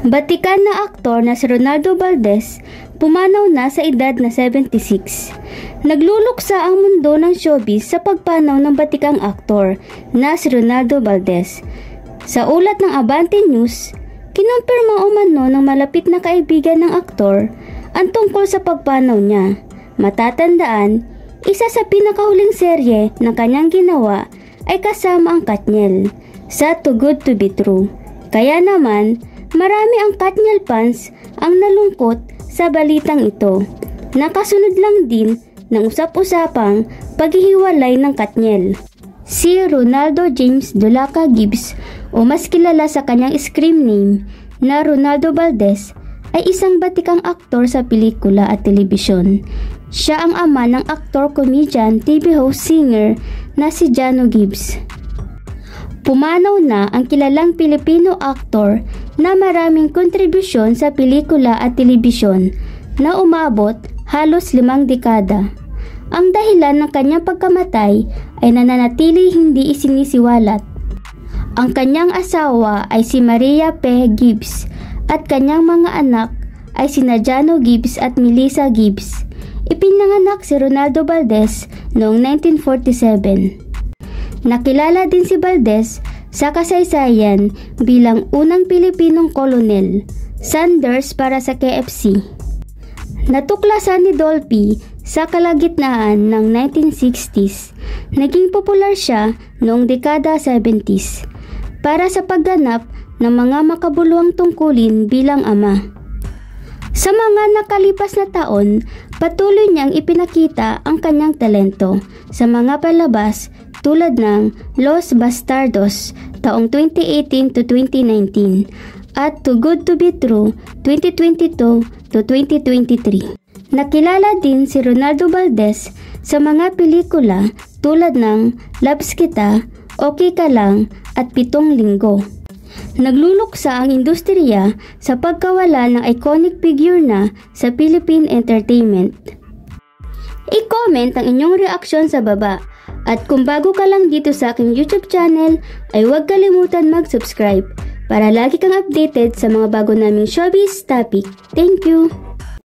Batikan na aktor na si Ronaldo Valdez pumanaw na sa edad na 76. Nagluluksa ang mundo ng showbiz sa pagpanaw ng batikang aktor na si Ronaldo Valdez. Sa ulat ng Abante News, kinumpirma umano ng malapit na kaibigan ng aktor ang tungkol sa pagpanaw niya. Matatandaan, isa sa pinakahuling serye na kanyang ginawa ay kasama ang Katniel sa Too Good to Be True. Kaya naman, marami ang Katniel fans ang nalungkot sa balitang ito. Nakasunod lang din ng usap-usapang paghihiwalay ng Katniel. Si Ronaldo James Dulaca Gibbs o mas kilala sa kanyang screen name na Ronaldo Valdez ay isang batikang aktor sa pelikula at telebisyon. Siya ang ama ng aktor, comedian, TV host, singer na si Jano Gibbs. Pumanaw na ang kilalang Pilipino aktor na maraming kontribusyon sa pelikula at telebisyon na umabot halos 5 dekada. Ang dahilan ng kanyang pagkamatay ay nananatili hindi isinisiwalat. Ang kanyang asawa ay si Maria P. Gibbs at kanyang mga anak ay sina Jano Gibbs at Melissa Gibbs. Ipinanganak si Ronaldo Valdez noong 1947. Nakilala din si Valdez sa kasaysayan bilang unang Pilipinong kolonel, Sanders para sa KFC. Natuklasan ni Dolphy sa kalagitnaan ng 1960s. Naging popular siya noong dekada 70s para sa pagganap ng mga makabuluhang tungkulin bilang ama. Sa mga nakalipas na taon, patuloy niyang ipinakita ang kanyang talento sa mga palabas tulad ng Los Bastardos taong 2018 to 2019 at Too Good to Be True 2022 to 2023. Nakilala din si Ronaldo Valdez sa mga pelikula tulad ng Loves Kita, Okay Ka Lang at 7 Linggo. Nagluluksa ang industriya sa pagkawala ng iconic figure na sa Philippine entertainment. I-comment ang inyong reaksyon sa baba. At kung bago ka lang dito sa aking YouTube channel, ay huwag kalimutan mag-subscribe para lagi kang updated sa mga bago naming showbiz topic. Thank you!